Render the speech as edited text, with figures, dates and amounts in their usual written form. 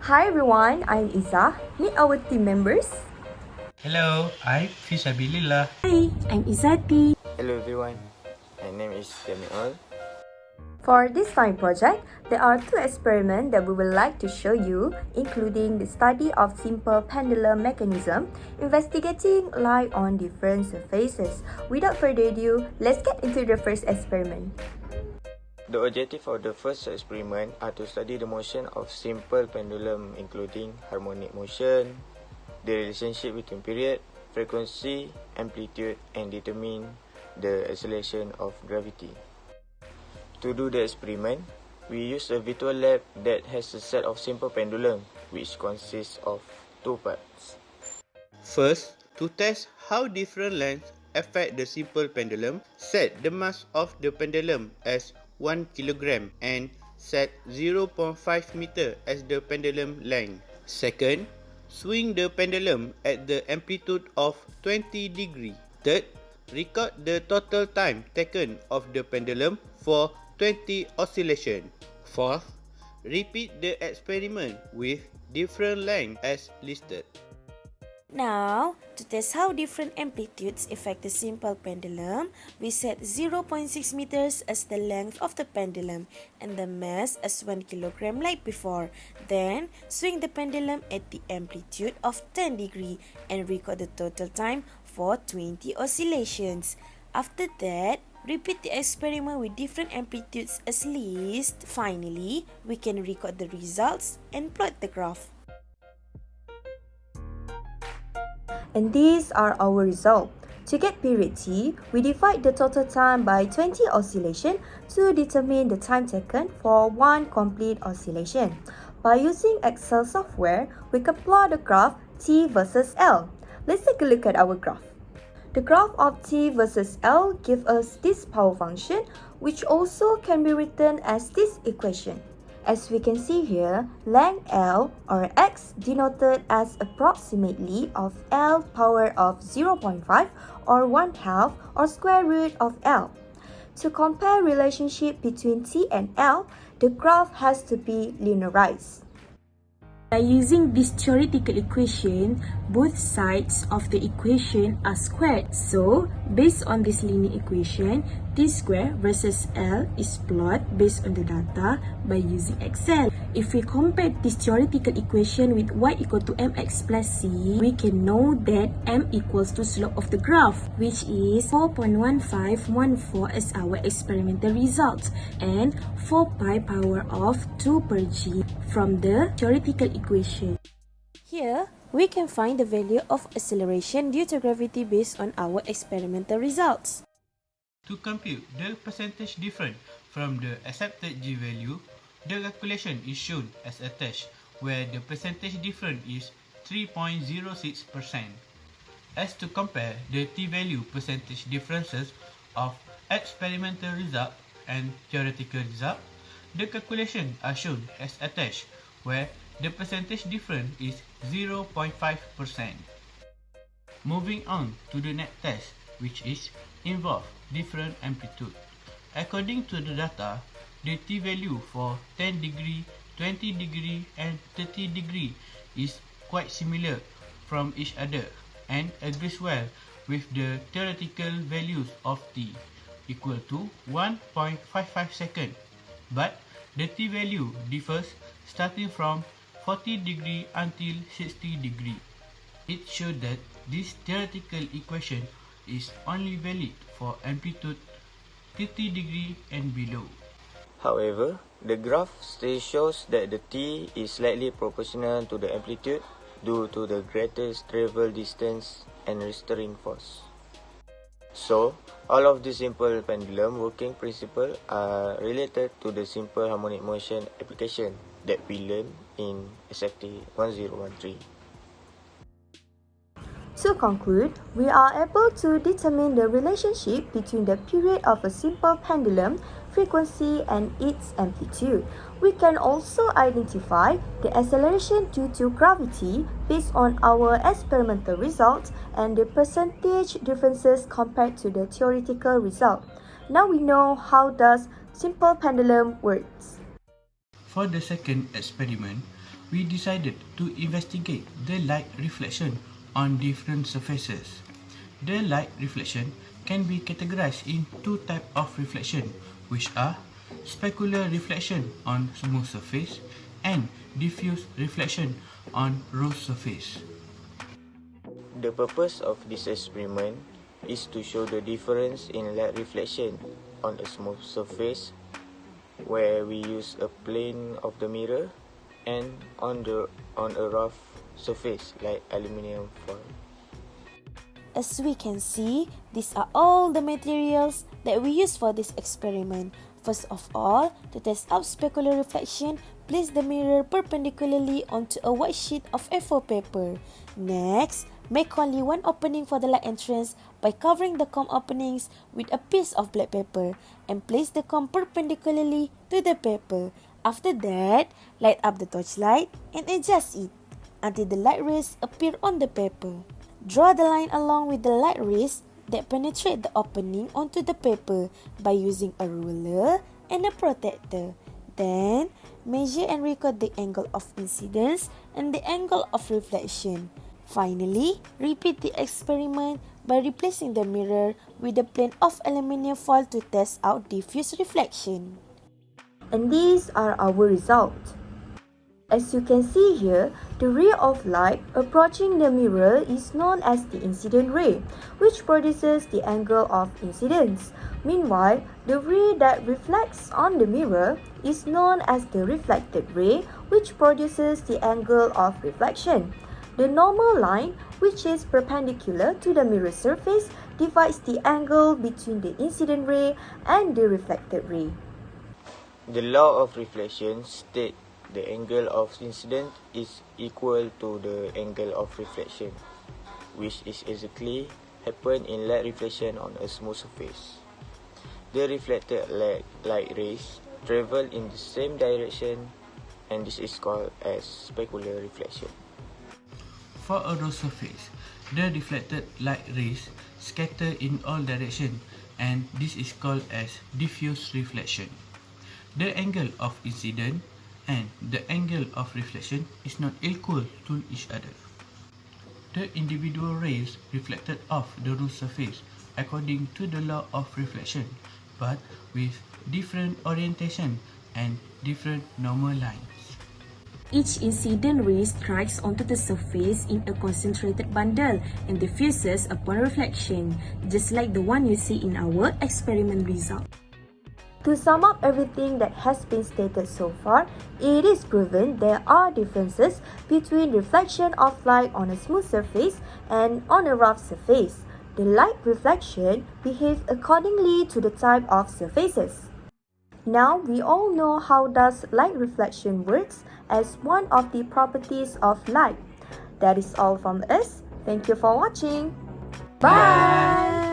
Hi everyone, I'm Isa. Meet our team members. Hello, I'm Fisabilillah. Hi, I'm Izati. Hello everyone, my name is Jamiul. For this time project, there are two experiments that we would like to show you, including the study of simple pendulum mechanism, investigating light on different surfaces. Without further ado, let's get into the first experiment. The objective of the first experiment are to study the motion of simple pendulum including harmonic motion, the relationship between period, frequency, amplitude and determine the acceleration of gravity. To do the experiment, we use a virtual lab that has a set of simple pendulum which consists of two parts. First, to test how different lengths affect the simple pendulum, set the mass of the pendulum as 1 kg and set 0.5 meter as the pendulum length. Second, swing the pendulum at the amplitude of 20 degree. Third, record the total time taken of the pendulum for 20 oscillation. Fourth, repeat the experiment with different length as listed. Now, to test how different amplitudes affect the simple pendulum, we set 0.6 meters as the length of the pendulum and the mass as 1 kilogram like before. Then, swing the pendulum at the amplitude of 10 degree and record the total time for 20 oscillations. After that, repeat the experiment with different amplitudes as listed. Finally, we can record the results and plot the graph. And these are our results. To get period T, we divide the total time by 20 oscillation to determine the time taken for one complete oscillation. By using Excel software, we can plot the graph T versus L. Let's take a look at our graph. The graph of T versus L gives us this power function, which also can be written as this equation. As we can see here, length L or x denoted as approximately of L power of 0.5 or 1/2 or square root of L. To compare relationship between T and L, the graph has to be linearized. By using this theoretical equation, both sides of the equation are squared. So, based on this linear equation, T square versus L is plotted based on the data by using Excel. If we compare this theoretical equation with y equal to mx plus c, we can know that m equals to slope of the graph, which is 4.1514 as our experimental result, and 4 pi power of 2 per g from the theoretical equation. Here, we can find the value of acceleration due to gravity based on our experimental results. To compute the percentage difference from the accepted G value, the calculation is shown as attached, where the percentage difference is 3.06%. As to compare the t-value percentage differences of experimental result and theoretical result, the calculation are shown as attached, where the percentage difference is 0.5%. Moving on to the next test, which is involve different amplitude. According to the data, the t-value for 10 degree, 20 degree and 30 degree is quite similar from each other and agrees well with the theoretical values of t equal to 1.55 second. But the t-value differs starting from 40 degree until 60 degree. It showed that this theoretical equation is only valid for amplitude 30 degree and below. However, the graph still shows that the T is slightly proportional to the amplitude due to the greatest travel distance and restoring force. So, all of the simple pendulum working principles are related to the simple harmonic motion application that we learned in SFT 1013. To conclude, we are able to determine the relationship between the period of a simple pendulum, frequency, and its amplitude. We can also identify the acceleration due to gravity based on our experimental results and the percentage differences compared to the theoretical result. Now we know how does simple pendulum works. For the second experiment, we decided to investigate the light reflection on different surfaces. The light reflection can be categorized in two types of reflection, which are specular reflection on smooth surface and diffuse reflection on rough surface. The purpose of this experiment is to show the difference in light reflection on a smooth surface where we use a plane of the mirror and on a rough surface like aluminium foil. As we can see, these are all the materials that we use for this experiment. First of all, to test out specular reflection, place the mirror perpendicularly onto a white sheet of A4 paper. Next, make only one opening for the light entrance by covering the comb openings with a piece of black paper and place the comb perpendicularly to the paper. After that, light up the torchlight and adjust it until the light rays appear on the paper. Draw the line along with the light rays that penetrate the opening onto the paper by using a ruler and a protector. Then, measure and record the angle of incidence and the angle of reflection. Finally, repeat the experiment by replacing the mirror with a plane of aluminium foil to test out diffuse reflection. And these are our results. As you can see here, the ray of light approaching the mirror is known as the incident ray, which produces the angle of incidence. Meanwhile, the ray that reflects on the mirror is known as the reflected ray, which produces the angle of reflection. The normal line, which is perpendicular to the mirror surface, divides the angle between the incident ray and the reflected ray. The law of reflection states the angle of incidence is equal to the angle of reflection, which is exactly happen in light reflection on a smooth surface. The reflected light rays travel in the same direction, and this is called as specular reflection. For a rough surface, the reflected light rays scatter in all directions, and this is called as diffuse reflection. The angle of incidence and the angle of reflection is not equal to each other. The individual rays reflected off the rough surface according to the law of reflection, but with different orientation and different normal lines. Each incident ray strikes onto the surface in a concentrated bundle and diffuses upon reflection, just like the one you see in our experiment result. To sum up everything that has been stated so far, it is proven there are differences between reflection of light on a smooth surface and on a rough surface. The light reflection behaves accordingly to the type of surfaces. Now we all know how does light reflection works as one of the properties of light. That is all from us. Thank you for watching. Bye!